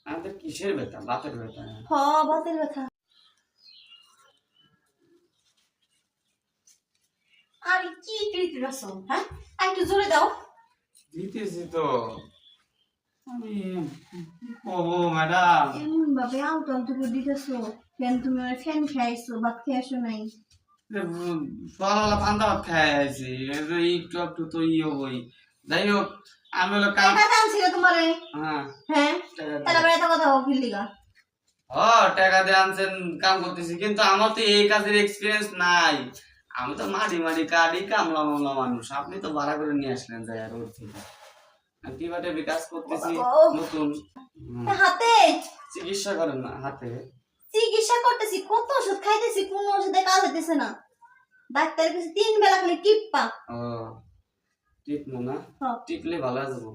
আমাদের কিসের ব্যথা? বাতের ব্যথা। হ্যাঁ, বাতের ব্যথা। আর কি ট্রিটমেন্ট হ্যাঁ? একটু জোরে দাও। দিতেছি তো আমি। ও ম্যাডাম, এমন ভাবে আলতো আলতো করে দিতেছো কেন? তুমি আমার ফ্যান খাইছো, ভাত খাইছো নাই? সকালবেলা পান্তা ভাত খাই আছি, একটু একটু তো হবই। যাই হোক, আমি হলো কাম। টাকা টানছিল তোমারে? হ্যাঁ, হ্যাঁ, তাহলে আবার এত কথা হোক লিগা। টাকা দিয়ে আনছেন, কাম করতেছি, কিন্তু আমার তো এই কাজের এক্সপিরিয়েন্স নাই। আমি তো মাটি মাটি কাটি, কামলা মামলা মানুষ। আপনি তো ভাড়া করে নিয়ে আসলেন যাই আর ওর থেকে। কিভাবে বিকাশ করতেছি নতুন। হাতে চিকিৎসা করেন না হাতে? চিকিৎসা করতেছি, কত ওষুধ খাইতেছি, কোন ওষুধে কাজ হইতেছে না। ডাক্তারের কাছে 3 বেলা খালি টিপ্পা। ও, টিপমু না? টিপলে ভালো হয়ে যাবো।